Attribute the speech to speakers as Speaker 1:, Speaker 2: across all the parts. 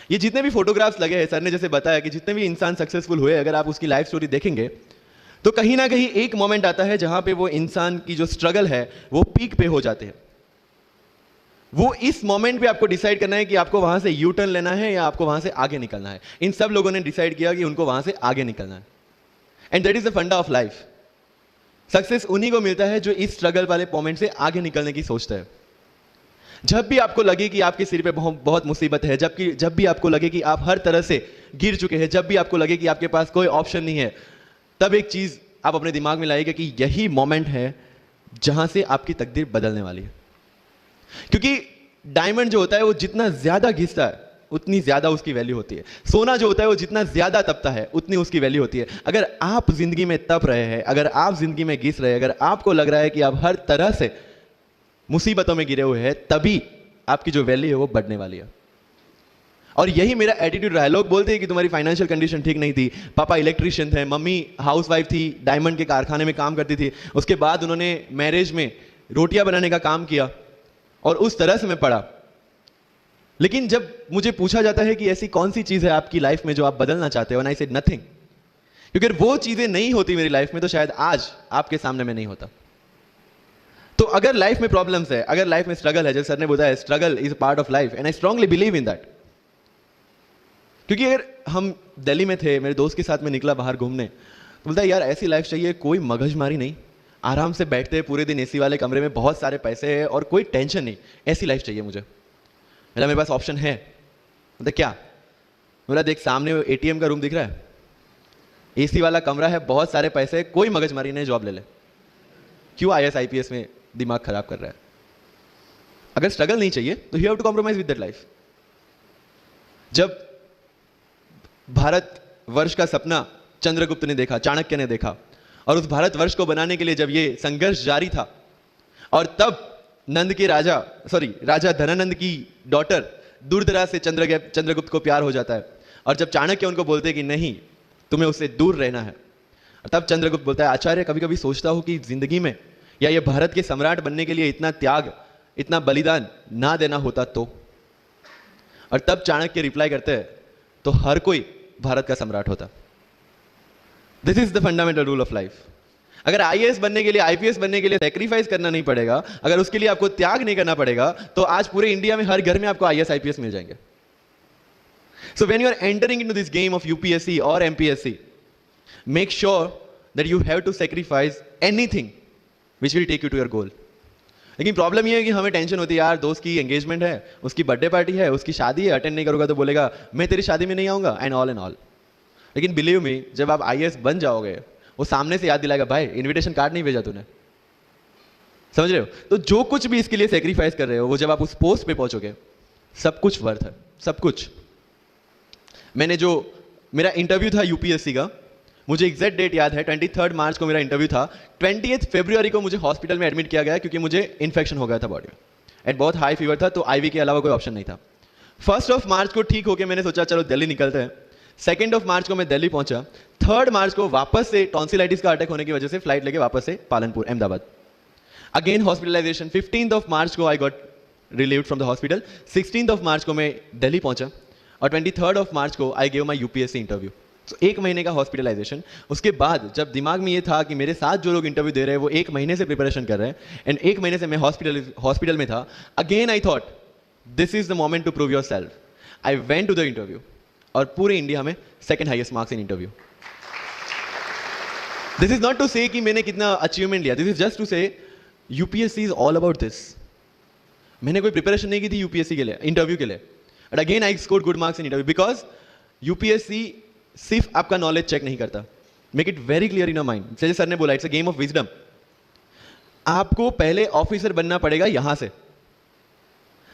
Speaker 1: ये जितने भी फोटोग्राफ्स लगे हैं, सर ने जैसे बताया कि जितने भी इंसान सक्सेसफुल हुए, अगर आप उसकी लाइफ स्टोरी देखेंगे तो कहीं ना कहीं एक मोमेंट आता है जहां पे वो इंसान की जो स्ट्रगल है वो पीक पे हो जाते हैं। वो इस मोमेंट पे आपको डिसाइड करना है कि आपको वहां से यू टर्न लेना है या आपको वहां से आगे निकलना है। इन सब लोगों ने डिसाइड किया कि उनको वहां से आगे निकलना है, एंड दैट इज द फंडा ऑफ लाइफ। सक्सेस उन्हीं को मिलता है जो इस स्ट्रगल वाले मोमेंट से आगे निकलने की सोचता है। जब भी आपको लगे कि आपके सिर पे बहुत मुसीबत है, जब भी आपको लगे कि आप हर तरह से गिर चुके हैं, जब भी आपको लगे कि आपके पास कोई ऑप्शन नहीं है, तब एक चीज आप अपने दिमाग में लाइएगा कि यही मोमेंट है जहां से आपकी तकदीर बदलने वाली है। क्योंकि डायमंड जो होता है वो जितना ज्यादा घिसता है उतनी ज्यादा उसकी वैल्यू होती है। सोना जो होता है वो जितना ज्यादा तपता है उतनी उसकी वैल्यू होती है। अगर आप जिंदगी में तप रहे हैं, अगर आप जिंदगी में घिस रहे हैं, अगर आपको लग रहा है कि आप हर तरह से मुसीबतों में गिरे हुए हैं, तभी आपकी जो वैल्यू है वो बढ़ने वाली है। और यही मेरा एटीट्यूड रहा है। लोग बोलते हैं कि तुम्हारी फाइनेंशियल कंडीशन ठीक नहीं थी, पापा इलेक्ट्रीशियन थे, मम्मी हाउसवाइफ थी, डायमंड के कारखाने में काम करती थी, उसके बाद उन्होंने मैरिज में रोटियां बनाने का काम किया और उस तरह से मैं पढ़ा। लेकिन जब मुझे पूछा जाता है कि ऐसी कौन सी चीज है आपकी लाइफ में जो आप बदलना चाहते हो, एंड आई सेड नथिंग। क्योंकि अगर वो चीजें नहीं होती मेरी लाइफ में तो शायद आज आपके सामने में नहीं होता। तो अगर लाइफ में प्रॉब्लम्स है, अगर लाइफ में स्ट्रगल है, जैसे सर ने बताया struggle is part of life, and I strongly believe in that. क्योंकि अगर हम दिल्ली में थे, मेरे दोस्त के साथ में निकला बाहर घूमने, तो बोलता है यार ऐसी लाइफ चाहिए, कोई मगजमारी नहीं, आराम से बैठते हैं पूरे दिन एसी वाले कमरे में, बहुत सारे पैसे हैं और कोई टेंशन नहीं, ऐसी लाइफ चाहिए मुझे। मेरे पास ऑप्शन है। बोलता क्या? बोला देख सामने एटीएम का रूम दिख रहा है, एसी वाला कमरा है, बहुत सारे पैसे, कोई मगजमारी नहीं, जॉब ले ले। क्यों आईएएस आईपीएस में दिमाग खराब कर रहा है? अगर स्ट्रगल नहीं चाहिए तो you have to compromise with that life. जब भारत वर्ष का सपना चंद्रगुप्त ने देखा, चाणक्य ने देखा, और उस भारत वर्ष को बनाने के लिए जब ये संघर्ष जारी था, और तब नंद के राजा धनानंद की डॉटर दूरदरा से चंद्रगुप्त को प्यार हो जाता है, और जब चाणक्य उनको बोलते हैं कि नहीं तुम्हें उससे दूर रहना है, तब चंद्रगुप्त बोलता है आचार्य कभी कभी सोचता हूं कि जिंदगी में या ये भारत के सम्राट बनने के लिए इतना त्याग, इतना बलिदान ना देना होता तो। और तब चाणक्य रिप्लाई करते हैं तो हर कोई भारत का सम्राट होता। This is the fundamental rule of life. अगर आईएएस बनने के लिए, आईपीएस बनने के लिए सैक्रिफाइस करना नहीं पड़ेगा, अगर उसके लिए आपको त्याग नहीं करना पड़ेगा, तो आज पूरे इंडिया में हर घर में आपको आईएएस आईपीएस मिल जाएंगे। So when you are entering into this game of UPSC और MPSC, make sure that you have to sacrifice anything which will take you to your goal. लेकिन प्रॉब्लम यह है कि हमें टेंशन होती है, यार दोस्त की एंगेजमेंट है, उसकी बर्थडे पार्टी है, उसकी शादी है, अटेंड नहीं करूंगा तो बोलेगा मैं तेरी शादी में नहीं आऊंगा, एंड ऑल। लेकिन बिलीव मी, जब आप आईएएस बन जाओगे, वो सामने से याद दिलाएगा भाई इनविटेशन कार्ड नहीं भेजा तूने। समझ रहे हो? तो जो कुछ भी इसके लिए सेक्रीफाइस कर रहे हो, वो जब आप उस पोस्ट पे पहुंचोगे, सब कुछ वर्थ है, सब कुछ। मेरा इंटरव्यू था यूपीएससी का, मुझे एग्जैक्ट डेट याद है, 23 मार्च को मेरा इंटरव्यू था। 28 फरवरी को मुझे हॉस्पिटल में एडमिट किया गया क्योंकि मुझे इन्फेक्शन हो गया था बॉडी में, एंड बहुत हाई फीवर था, तो आईवी के अलावा कोई ऑप्शन नहीं था। 1 मार्च को ठीक होकर मैंने सोचा चलो दिल्ली निकलते हैं। 2 मार्च को मैं दिल्ली पहुंचा। 3 मार्च को वापस से टॉन्सिलाइटिस का अटैक होने की वजह से फ्लाइट लेके वापस से पालनपुर अहमदाबाद, अगेन हॉस्पिटलाइजेशन। 15 मार्च को I got relieved from the hospital. 16 मार्च को मैं दिल्ली पहुंचा, और 23 मार्च को I gave my UPSC interview. तो 1 महीने का हॉस्पिटलाइजेशन। उसके बाद जब दिमाग में ये था कि मेरे साथ जो लोग इंटरव्यू दे रहे हैं वो 1 महीने से प्रिपरेशन कर रहे हैं, एंड 1 महीने से मैं हॉस्पिटल में था, again I thought this is the moment to prove yourself. I went to the interview, और पूरे इंडिया में 2nd highest marks in interview. This is not to say कि मैंने कितना अचीवमेंट लिया, this is just to say UPSC is all about this. मैंने कोई preparation नहीं की थी यूपीएससी के लिए, इंटरव्यू के लिए, but again I scored good marks in interview, because UPSC सिर्फ आपका नॉलेज चेक नहीं करता। Make it very clear in your mind, जैसे सर ने बोला it's a game of wisdom. आपको पहले ऑफिसर बनना पड़ेगा यहां से।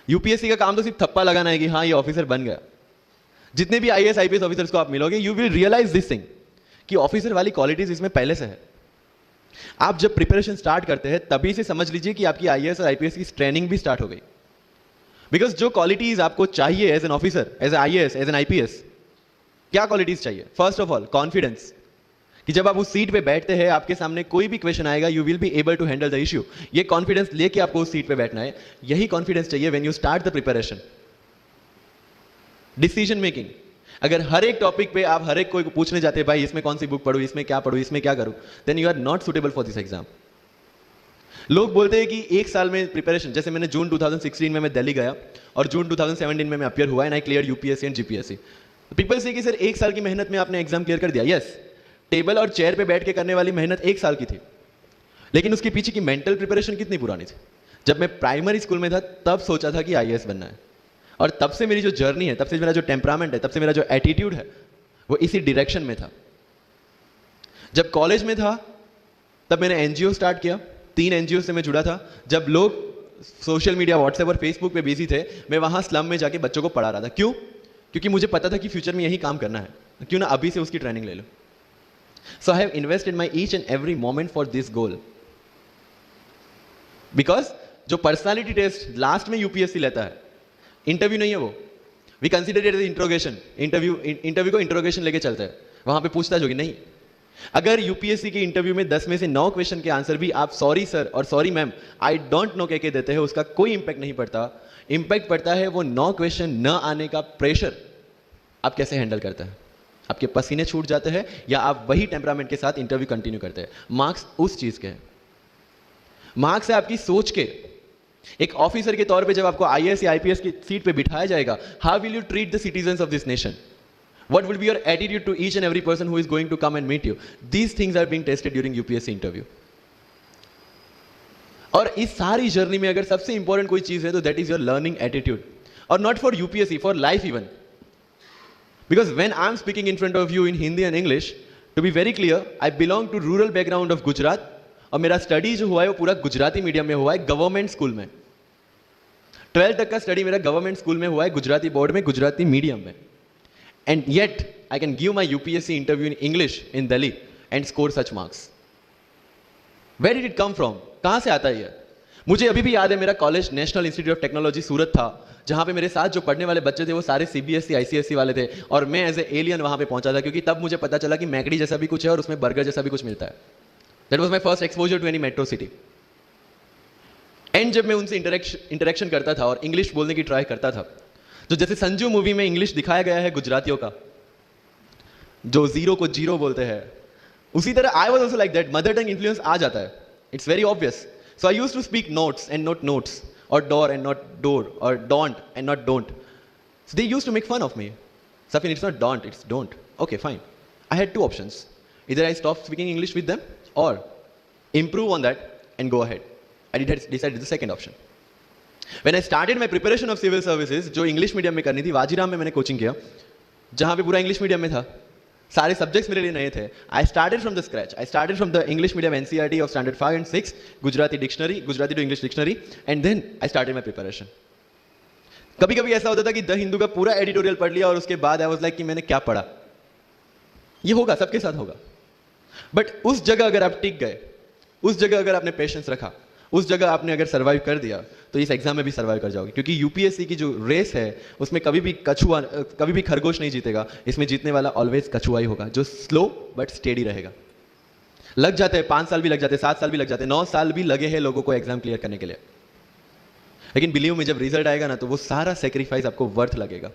Speaker 1: यूपीएससी का काम तो सिर्फ थप्पा लगाना है कि हाँ ये ऑफिसर बन गया। जितने भी आईएएस आईपीएस ऑफिसर्स को आप मिलोगे, you will realise this thing कि ऑफिसर वाली क्वालिटीज इसमें पहले से है। आप जब प्रिपरेशन स्टार्ट करते हैं तभी से समझ लीजिए कि आपकी आईएएस और आईपीएस की ट्रेनिंग भी स्टार्ट हो गई। बिकॉज जो क्वालिटीज आपको चाहिए as an officer, as an IAS, as an IPS, क्या क्वालिटीज चाहिए? फर्स्ट ऑफ ऑल कॉन्फिडेंस, कि जब आप उस सीट पे बैठते हैं, आपके सामने कोई भी क्वेश्चन आएगा, you will be able to handle the issue. ये कॉन्फिडेंस लेके आपको उस सीट पे बैठना है। यही कॉन्फिडेंस चाहिए when you start the preparation. Decision making, अगर हर एक टॉपिक पे आप हर एक कोई को पूछने जाते हैं भाई इसमें कौन सी बुक पढ़ूं, इसमें क्या पढ़ूं, इसमें क्या करूं, then you are not suitable for this exam. लोग बोलते हैं कि एक साल में प्रिपरेशन, जैसे मैंने जून 2016 में मैं दिल्ली गया और जून 2017 में मैं अपियर हुआ and I clear UPSC and GPSC. People से कि सर एक साल की मेहनत में आपने एग्जाम क्लियर कर दिया। यस, टेबल और चेयर पे बैठ के करने वाली मेहनत एक साल की थी, लेकिन उसके पीछे की मेंटल प्रिपरेशन कितनी पुरानी थी। जब मैं प्राइमरी स्कूल में था तब सोचा था कि आईएएस बनना है, और तब से मेरी जो जर्नी है, तब से मेरा जो टेम्परामेंट है, तब से मेरा जो एटीट्यूड है वो इसी डायरेक्शन में था। जब कॉलेज में था तब मैंने एनजीओ स्टार्ट किया, 3 एनजीओ से मैं जुड़ा था। जब लोग सोशल मीडिया व्हाट्सएप और फेसबुक पे बिजी थे, मैं वहां स्लम में जाके बच्चों को पढ़ा रहा था। क्यों? क्योंकि मुझे पता था कि फ्यूचर में यही काम करना है, क्यों ना अभी से उसकी ट्रेनिंग ले लो। So I have invested my each and every moment for this goal, because जो पर्सनालिटी टेस्ट लास्ट में यूपीएससी लेता है, इंटरव्यू नहीं है वो, we consider it as interrogation. Interview को इंट्रोगेशन लेके चलते हैं, वहां पे पूछताछ होगी नहीं। अगर यूपीएससी के इंटरव्यू में 10 में से 9 क्वेश्चन के आंसर भी आप सॉरी सर और sorry ma'am, I don't know कह के देते हैं, उसका कोई इंपैक्ट नहीं पड़ता। इंपैक्ट पड़ता है वो 9 क्वेश्चन न आने का प्रेशर आप कैसे हैंडल करते हैं। आपके पसीने छूट जाते हैं या आप वही टेम्परामेंट के साथ इंटरव्यू कंटिन्यू करते हैं। मार्क्स उस चीज के हैं, मार्क्स है आपकी सोच के। एक ऑफिसर के तौर पे जब आपको आईएएस या आईपीएस की सीट पे बिठाया जाएगा, how will you treat the citizens of this nation? What will be your attitude to each and every person who is going to come and meet you? These things are being tested during UPSC interview. और इस सारी journey में अगर सबसे important कोई चीज है तो that is your learning attitude, और not for UPSC, for life even. Because when I am speaking in front of you in Hindi and English, to be very clear, I belong to rural background of Gujarat, और मेरा study जो हुआ है वो पूरा Gujarati medium में हुआ है, गवर्नमेंट स्कूल में। 12th तक का स्टडी मेरा गवर्नमेंट स्कूल में हुआ है, गुजराती बोर्ड में, गुजराती मीडियम में। And yet, I can give my UPSC interview in English in Delhi and score such marks. Where did it come from? कहाँ से आता है ये? मुझे अभी भी याद है, मेरा college national institute of technology Surat था, जहाँ पे मेरे साथ जो पढ़ने वाले बच्चे थे वो सारे सीबीएसई आईसीएसई वाले थे, और मैं एज ए एलियन वहाँ पे पहुँचा था, क्योंकि तब मुझे पता चला कि मैकडी जैसा भी कुछ है और उसमें बर्गर जैसा भी कुछ मिलता है। That was my first exposure to any metro city. And जब मैं उनसे इंटरेक्शन करता था और इंग्लिश बोलने की ट्राई करता था, तो जैसे संजू मूवी में इंग्लिश दिखाया गया है गुजरातियों का, जो जीरो को जीरो बोलते हैं, उसी तरह I was also like that. Mother tongue influence आ जाता है, it's very obvious. So I used to speak notes and not notes, और डोर एंड नॉट डोर, और don't and not don't. So they used to make fun of me. Safin, it's not don't, it's don't. Okay fine, I had 2 options, इधर I stop speaking English with them और improve on that and go ahead. I decided the second option. When I started my preparation of civil services, जो English medium में करनी थी, वाजीराम में मैंने coaching किया, जहाँ पे पूरा इंग्लिश मीडियम में था, सारे सब्जेक्ट्स मेरे लिए नए थे। I started from the scratch, I started from the English medium NCERT of standard 5 and 6, Gujarati dictionary, Gujarati to English dictionary, and then I started my preparation. कभी कभी ऐसा होता था कि द हिंदू का पूरा एडिटोरियल पढ़ लिया और उसके बाद आई वाज लाइक कि मैंने क्या पढ़ा। ये होगा, सबके साथ होगा। बट उस जगह अगर आप टिक गए, उस जगह अगर आपने पेशेंस रखा, उस जगह आपने अगर सर्वाइव कर दिया, तो इस एग्जाम में भी सर्वाइव कर जाओगे। क्योंकि यूपीएससी की जो रेस है उसमें कभी भी खरगोश नहीं जीतेगा, इसमें जीतने वाला ऑलवेज कछुआ ही होगा, जो स्लो बट स्टेडी रहेगा। लग जाते हैं 5 साल भी लग जाते हैं, 7 साल भी लग जाते हैं, 9 साल भी लगे हैं लोगों को एग्जाम क्लियर करने के लिए, लेकिन बिलीव में जब रिजल्ट आएगा ना, तो वो सारा सेक्रीफाइस आपको वर्थ लगेगा।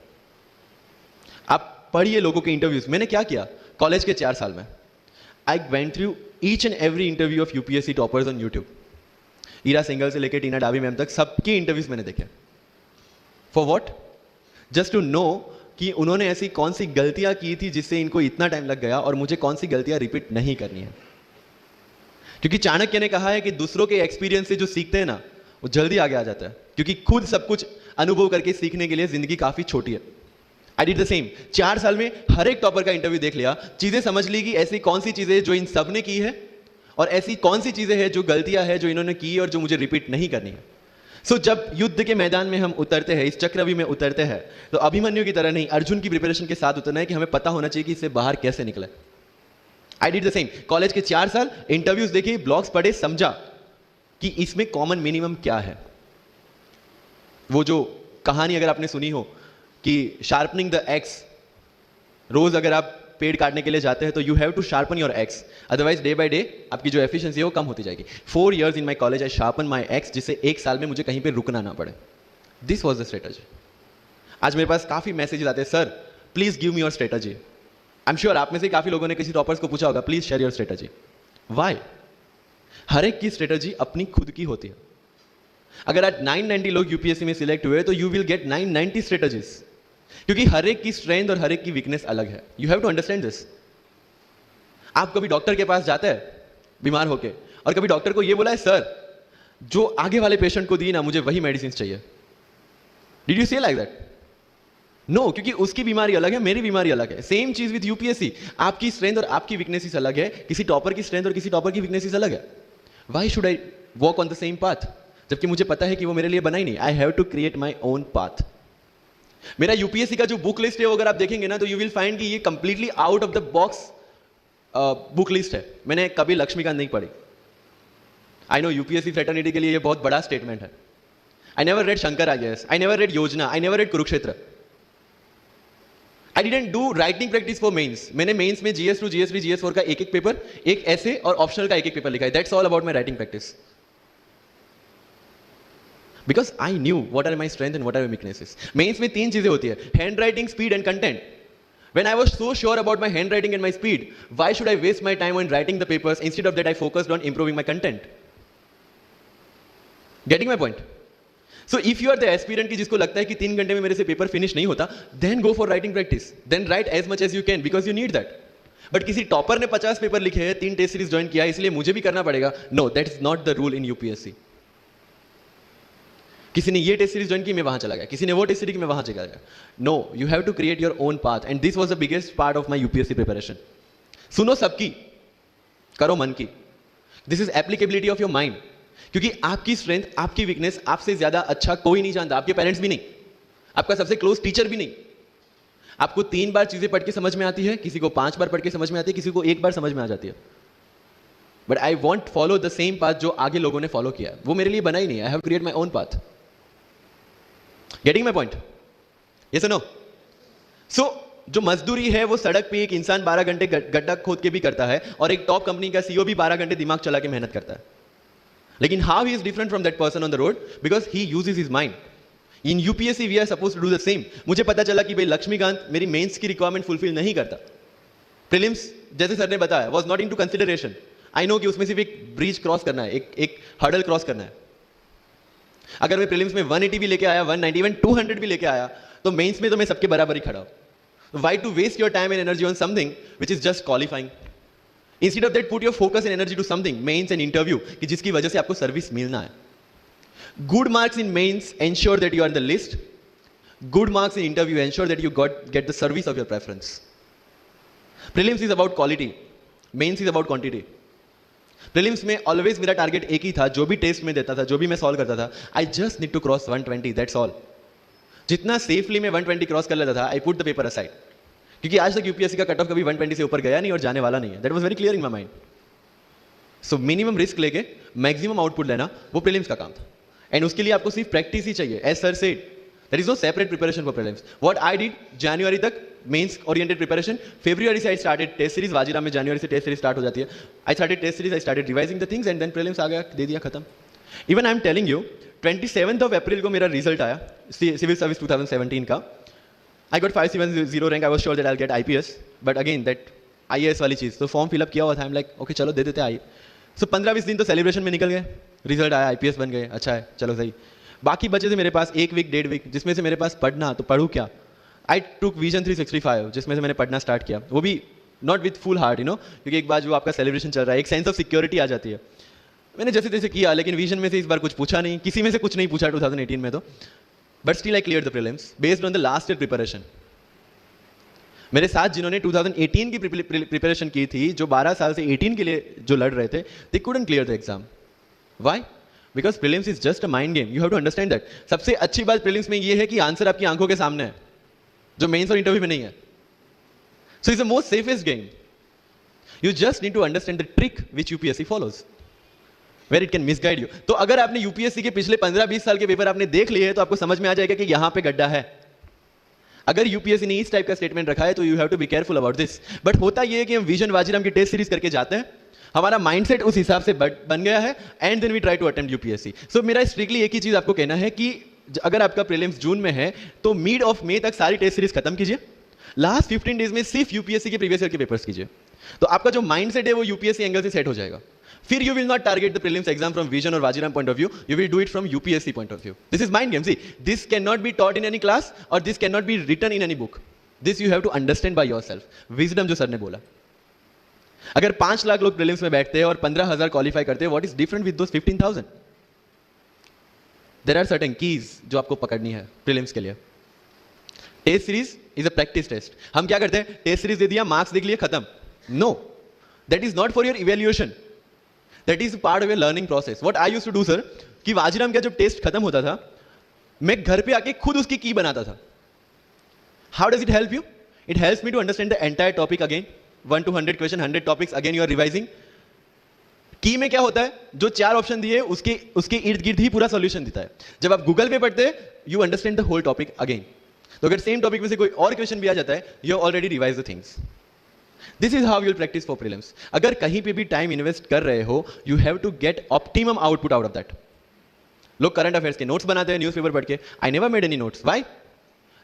Speaker 1: आप पढ़िए लोगों के इंटरव्यूज। मैंने क्या किया कॉलेज के 4 साल में, I went through each and every interview of UPSC toppers on YouTube. Ira Singhal से लेकर टीना डाबी मैम तक सबके इंटरव्यूज मैंने देखे। For what? Just to know कि उन्होंने ऐसी कौन सी गलतियां की थी जिससे इनको इतना टाइम लग गया, और मुझे कौन सी गलतियां रिपीट नहीं करनी है। क्योंकि चाणक्य ने कहा है कि दूसरों के एक्सपीरियंस से जो सीखते हैं ना, वो जल्दी आगे आ जाता है, क्योंकि खुद सब कुछ अनुभव करके सीखने के लिए जिंदगी काफी छोटी है। I did the same. 4 साल में हर एक टॉपर का इंटरव्यू देख लिया, चीजें समझ ली कि ऐसी कौन सी चीजें जो इन सब ने की है, और ऐसी कौन सी चीजें हैं जो गलतियां हैं जो इन्होंने की और जो मुझे रिपीट नहीं करनी है। सो जब युद्ध के मैदान में हम उतरते हैं, इस चक्रव्यूह में उतरते हैं, तो अभिमन्यु की तरह नहीं, अर्जुन की प्रिपरेशन के साथ उतरना है कि हमें पता होना चाहिए कि इससे बाहर कैसे निकले। I did the same. College के 4 साल इंटरव्यूज देखे, ब्लॉग्स पढ़े, समझा कि इसमें कॉमन मिनिमम क्या है। वो जो कहानी अगर आपने सुनी हो कि शार्पनिंग द एक्स, रोज अगर आप पेड़ काटने के लिए जाते हैं तो you have to sharpen your axe, otherwise day by day आपकी जो एफिशिएंसी है वो कम होती जाएगी। 4 years in my college I sharpen my x, जिससे 1 साल में मुझे कहीं पे रुकना ना पड़े। This was the strategy. आज मेरे पास काफी मैसेजेस आते हैं, sir please give me your strategy. I am sure आप में से काफी लोगों ने किसी टॉपर्स को पूछा होगा, please share your strategy. Why? हर एक की स्ट्रेटजी अपनी खुद की होती है। अगर आज 990 लोग यूपीएससी में सिलेक्ट हुए तो यू विल गेट 990 स्ट्रेटजीज, क्योंकि हर एक की स्ट्रेंथ और हर एक की वीकनेस अलग है। You have to understand this. आप कभी डॉक्टर के पास जाते हैं बीमार होके, और कभी डॉक्टर को यह बोला है, सर जो आगे वाले पेशेंट को दी ना, मुझे वही मेडिसिन चाहिए। डिड यू से लाइक दैट? नो, क्योंकि उसकी बीमारी अलग है, मेरी बीमारी अलग है। सेम चीज विद यूपीएससी, आपकी स्ट्रेंथ और आपकी वीकनेसेस अलग है, किसी टॉपर की स्ट्रेंथ और किसी टॉपर की वीकनेसेस अलग है। Why should I walk on the same path, जबकि मुझे पता है कि वो मेरे लिए बना ही नहीं। I have to create my own path. मेरा यूपीएससी का जो बुक लिस्ट है, अगर आप देखेंगे ना, तो यू विल फाइंड कि ये completely out of the box book list है। मैंने कभी लक्ष्मीकांत नहीं पढ़ी। आई नो यूपीएससी फ्रेटर्निटी के लिए ये बहुत बड़ा स्टेटमेंट है। I never read Shankar IAS, I never read Yojana, I never read Kurukshetra. I didn't do writing practice for mains. मैंने मेंस में GS2, GS3, GS4 का एक एक पेपर, एक ऐसे और ऑप्शनल का एक एक पेपर लिखा है। That's all about my writing practice. Because I knew what are my strength and what are my weaknesses. Mains में 3 चीजें होती है, handwriting, speed and content. When I was so sure about my handwriting and my speed, why should I waste my time on writing the papers? Instead of that, I focused on improving my content. Getting my point? So if you are the aspirant की जिसको लगता है कि 3 घंटे में मेरे से paper finish नहीं होता, then go for writing practice. Then write as much as you can because you need that. But किसी टॉपर ने 50 पेपर लिखे हैं, 3 टेस्ट सीरीज ज्वाइन किया है, इसलिए मुझे भी करना पड़ेगा। No, that is not the rule in UPSC. किसी ने ये टेस्ट सीरीज ज्वाइन की, मैं वहां चला गया, किसी ने वो टेस्ट सीरीज की, मैं वहां चला गया। No, you have to create your own path, and this was the biggest part of my UPSC preparation. सुनो सबकी, करो मन की। This is applicability of your mind, क्योंकि आपकी स्ट्रेंथ, आपकी वीकनेस आपसे ज्यादा अच्छा कोई नहीं जानता। आपके पेरेंट्स भी नहीं, आपका सबसे क्लोज टीचर भी नहीं। आपको 3 बार चीजें पढ़ के समझ में आती है, किसी को 5 बार पढ़ के समझ में आती है, किसी को 1 बार समझ में आ जाती है। But I want follow the same path जो आगे लोगों ने फॉलो किया। वो मेरे लिए बना ही नहीं। I have create my own path. Getting my point? Yes or no? So, जो मजदूरी है वो सड़क पे एक इंसान 12 घंटे गड्ढा खोद के भी करता है, और एक टॉप कंपनी का CEO भी 12 घंटे दिमाग चला के मेहनत करता है। लेकिन how he is different from that person on the road? Because he uses his mind. In UPSC we are supposed to do the same. मुझे पता चला कि भाई लक्ष्मीकांत मेरी मेंस की रिक्वायरमेंट फुलफिल नहीं करता। प्रीलिम्स जैसे सर ने बताया was not into consideration. I know कि उसमें सिर्फ एक ब्रिज क्रॉस करना है, एक हर्डल क्रॉस करना है। अगर मैं प्रीलिम्स में 180 भी लेके आया, 190, इवन 200 भी लेके आया, तो मेंस में तो मैं सबके बराबर ही खड़ा हूं। Why to waste your time and energy on something which is just qualifying? Instead of that, put your focus and energy to something, mains and interview, कि जिसकी वजह से आपको सर्विस मिलना है। Good marks in mains ensure that you are in the list. Good marks in interview ensure that you get the service of your preference. Prelims is about quality, mains is about quantity. Prelims में always मेरा target एक ही था, जो भी test में देता था, जो भी मैं सॉल्व करता था, I just need to cross 120, that's all. जितना सेफली मैं 120 क्रॉस कर लेता था, I put the paper aside, क्योंकि आज तक यूपीएससी का कट ऑफ कभी 120 से ऊपर गया नहीं और जाने वाला नहीं है। That was very clear in my mind. So minimum risk लेके मैक्सिमम आउटपुट लेना, वो प्रीलिम्स का काम था। एंड उसके लिए आपको सिर्फ प्रैक्टिस ही चाहिए। As sir said, there is no separate preparation for prelims. What I did, जनवरी तक मेंस ओरिएंटेड प्रिपरेशन, फरवरी से I started test series. Vajiram में जनवरी से टेस्ट सीरीज स्टार्ट हो जाती है। I started test series, I started revising the things, and then prelims आ गया, दे दिया, खत्म। Even I am telling you, 27 of April को मेरा रिजल्ट आया सिविल सर्विस 2017 का। I got 570 rank. I was sure that I will get IPS, but again that IAS वाली चीज, तो फॉर्म फिलअप किया हुआ था। आई एम लाइक ओके चलो दे देते आई। सो 15-20 दिन तो सेलिब्रेशन में निकल गए। रिजल्ट आया, आईपीएस बन गए, अच्छा है, चलो सही। बाकी बचे थे मेरे पास 1 वीक 1.5 वीक, जिसमें से मेरे पास पढ़ना, तो पढ़ूँ क्या। आई टुक विजन 365, जिसमें से मैंने पढ़ना स्टार्ट किया, वो भी not with full heart, you know, क्योंकि एक बार जो आपका सेलिब्रेशन चल रहा है, एक सेंस ऑफ सिक्योरिटी आ जाती है। मैंने जैसे तैसे किया, लेकिन विजन में से इस बार कुछ पूछा नहीं, किसी में से कुछ नहीं पूछा 2018 में तो, but still I clear the prelims based on the last year preparation. मेरे साथ जिन्होंने 2018 की प्रिपरेशन की थी, जो 12 साल से 18 के लिए जो लड़ रहे थे, they couldn't clear the exam. Why? Because prelims is just a mind game, you have to understand that. सबसे अच्छी बात प्रीलिम्स में ये है कि आंसर आपकी आंखों के सामने है, जो मेंस और इंटरव्यू में नहीं है। So it's the most safest game. You just need to understand the trick which UPSC follows, where it can misguide you. तो अगर आपने यूपीएससी के पिछले 15-20 साल के पेपर आपने देख लिए हैं, तो आपको समझ में आ जाएगा कि यहां पे गड्ढा है। अगर यूपीएससी ने इस टाइप का स्टेटमेंट रखा है, तो you have to be careful about this. But होता यह है कि हम विजन वाजीराम की टेस्ट सीरीज करके जाते हैं, हमारा माइंडसेट उस हिसाब से बन गया है, and then we try to attempt UPSC. So मेरा स्ट्रिक्टली एक ही चीज आपको कहना है कि अगर आपका प्रीलिम्स जून में है तो मिड ऑफ मई तक सारी टेस्ट सीरीज खत्म कीजिए, लास्ट 15 डेज में सिर्फ यूपीएससी के प्रीवियस ईयर के पेपर्स कीजिए, तो आपका जो माइंडसेट है वो यूपीएससी एंगल से सेट हो जाएगा। फिर you will not target the prelims exam from Vision और Vajiram point of view, you will do it from UPSC point of view. This is mind game, see this can not be taught in any class और this can not be written in any book, this you have to understand by yourself. Wisdom जो sir ने बोला, अगर 5 लाख लोग prelims में बैठते हैं और 15,000 क्वालिफाई करते हैं, what is different with those 15,000? There are certain keys जो आपको पकड़नी है प्रीलिम्स के लिए। Test series is a practice test. हम क्या करते हैं, टेस्ट सीरीज दे दिया, मार्क्स देख लिए, खत्म। No, that is not for your evaluation, that is part of your learning process. What I used to do sir, कि वाजीराम का जब टेस्ट खत्म होता था, मैं घर पे आके खुद उसकी की बनाता था। How does it help you? It helps me to understand the entire topic again, 1 to 100 question, 100 topics, again you are revising. Key में क्या होता है, जो 4 ऑप्शन दिए उसके इर्द गिर्द ही पूरा सॉल्यूशन देता है। जब आप गूगल पे पढ़ते हैं, you understand the whole topic again. तो अगर सेम टॉपिक में से कोई और क्वेश्चन भी आ जाता है, you already revise the things. This is how you will practise for prelims. अगर कहीं पे भी टाइम इन्वेस्ट कर रहे हो, you have to get optimum output out of that. लोग करंट अफेयर्स के नोट्स बनाते हैं न्यूज़पेपर पढ़ के, I never made any notes. Why?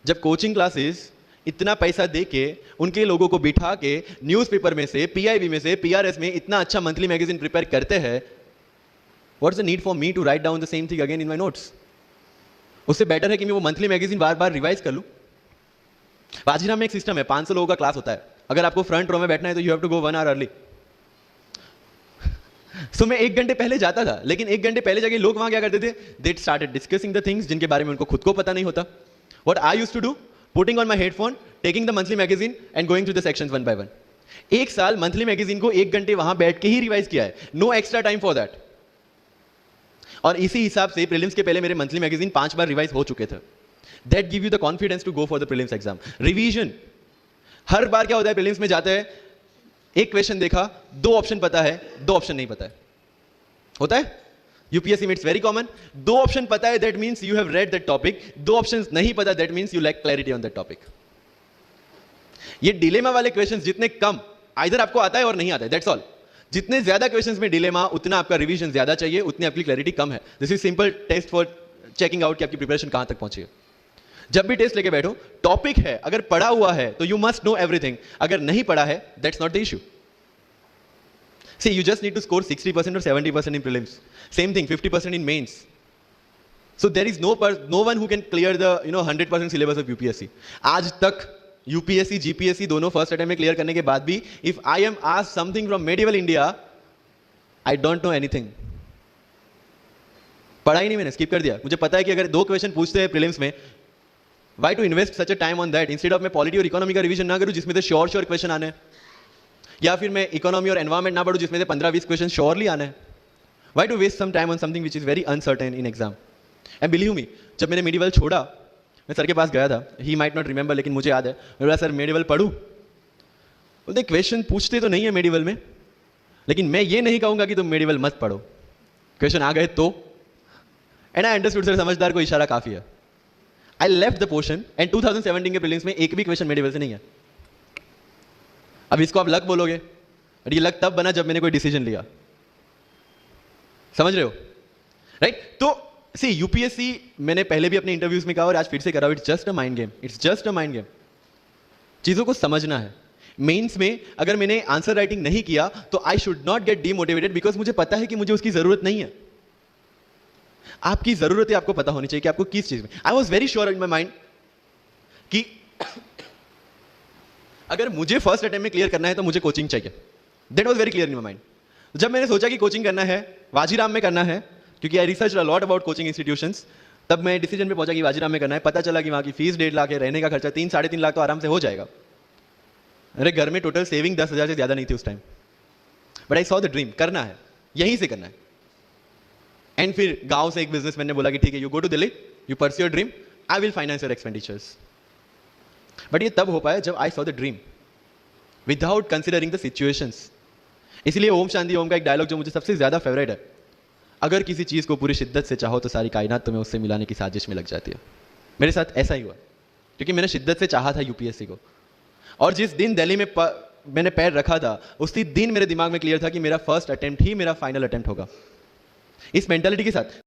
Speaker 1: जब कोचिंग क्लासेस इतना पैसा दे के उनके लोगों को बिठा के न्यूज़पेपर में से, पीआईबी में से, पीआरएस में इतना अच्छा मंथली मैगजीन प्रिपेयर करते हैं, what's the need for me to write down the same thing again in my notes? उससे बेटर है कि मैं वो मंथली मैगजीन बार बार रिवाइज कर लूं। वाजीराम में एक सिस्टम है, 500 लोगों का क्लास होता है। अगर आपको फ्रंट रो में बैठना है तो you have to go 1 hour early. So मैं 1 घंटे पहले जाता था, लेकिन 1 घंटे पहले जाके लोग वहां क्या करते थे, they started discussing the things जिनके बारे में उनको खुद को पता नहीं होता। What I used to do, putting on my headphone, taking the monthly magazine and going through the sections one by one. 1 साल मंथली मैगजीन को 1 घंटे वहां बैठ के ही रिवाइज किया है, no extra time for that. और इसी हिसाब से प्रीलिम्स के पहले मेरे मंथली मैगजीन 5 बार रिवाइज हो चुके थे। That give you the confidence to go for the prelims exam. Revision, हर बार क्या होता है प्रीलिम्स में जाते हैं, एक क्वेश्चन देखा, 2 ऑप्शन पता है, 2 ऑप्शन नहीं पता है, होता है यूपीएससी में, इट्स वेरी कॉमन। 2 ऑप्शन पता है, that means you have read that topic, 2 options नहीं पता, that means you lack clarity on that topic. ये डिलेमा वाले क्वेश्चंस जितने कम, आइदर आपको आता है और नहीं आता है, दैट्स ऑल। जितने ज्यादा क्वेश्चंस में डिलेमा, उतना आपका रिवीजन ज्यादा चाहिए, उतनी आपकी क्लैरिटी कम है। This is simple test for checking out कि आपकी प्रिपरेशन कहां तक पहुंची है। जब भी टेस्ट लेके बैठो, टॉपिक है, अगर पढ़ा हुआ है तो यू मस्ट नो एवरीथिंग, अगर नहीं पढ़ा है that's not the issue. See, you just need to score 60% or 70% in prelims. Same thing, 50% in mains. So there is no one who can clear the 100% syllabus of UPSC. आज तक UPSC, GPSC दोनों first attempt में clear करने के बाद भी, if I am asked something from medieval India, I don't know anything. पढ़ा ही नहीं मैंने, स्किप कर दिया। मुझे पता है कि अगर 2 क्वेश्चन पूछते हैं प्रीलिम्स में, why to invest such a time on that? Instead of मैं पॉलिटी और इकोनॉमी का रिवीजन ना करूं जिसमें से श्योर क्वेश्चन आने हैं, या फिर मैं इकोनॉमी और एनवायरमेंट ना पढ़ूं जिसमें से 15-20 क्वेश्चन श्योरली आने हैं। Why to waste some time on something which is very uncertain in exam? And believe me, जब मैंने मेडिवल छोड़ा, मैं सर के पास गया था, ही माइट नॉट रिमेंबर, लेकिन मुझे याद है, मैं बोला सर मेडिवल पढ़ूं? बोलते क्वेश्चन पूछते तो नहीं है मेडिवल में, लेकिन मैं ये नहीं कहूंगा कि तुम मेडिवल मत पढ़ो, क्वेश्चन आ गए तो। एंड आई अंडरस्टूड, सर समझदार को इशारा काफी है। I left the portion and 2017 के प्रीलिम्स में एक भी क्वेश्चन मेडिवल से नहीं है। अब इसको आप लक बोलोगे, और ये लक तब बना जब मैंने कोई डिसीजन लिया, समझ रहे हो, राइट? तो सी यूपीएससी, मैंने पहले भी अपने इंटरव्यूज में कहा और आज फिर से करा, it's just a mind game, it's just a mind game. चीजों को समझना है। मेंस में अगर मैंने आंसर राइटिंग नहीं किया तो I should not gate demotivated, because मुझे पता है कि मुझे उसकी जरूरत नहीं है। आपकी जरूरत है, आपको पता होनी चाहिए कि आपको किस चीज में। I was very sure in my mind कि अगर मुझे फर्स्ट अटेम्प्ट में क्लियर करना है तो मुझे कोचिंग चाहिए। That was very clear in my mind. जब मैंने सोचा कि कोचिंग करना है, वाजीराम में करना है, क्योंकि I research a lot about coaching institutions, तब मैं डिसीजन पे पहुंचा कि वाजीराम में करना है। पता चला कि वहां की फीस 1.5 लाख है, रहने का खर्चा 3-3.5 लाख तो आराम से हो जाएगा। मेरे घर में टोटल सेविंग 10,000 से ज्यादा नहीं थी उस time, but I saw the dream, करना है, यहीं से करना है। एंड फिर गांव से एक बिजनेसमैन ने बोला कि ठीक है, you go to Delhi, you pursue your dream, I will finance your expenditures. But ये तब हो पाया जब I saw the dream without considering the situations. इसलिए ओम शांति ओम का एक डायलॉग जो मुझे सबसे ज्यादा फेवरेट है, अगर किसी चीज को पूरी शिद्दत से चाहो तो सारी कायनात तुम्हें उससे मिलाने की साजिश में लग जाती है। मेरे साथ ऐसा ही हुआ, क्योंकि मैंने शिद्दत से चाहा था यूपीएससी को, और जिस दिन दिल्ली में मैंने पैर रखा था, उसी दिन मेरे दिमाग में क्लियर था कि मेरा फर्स्ट अटेम्प्ट ही मेरा फाइनल अटेम्प्ट होगा। इस मेंटालिटी के साथ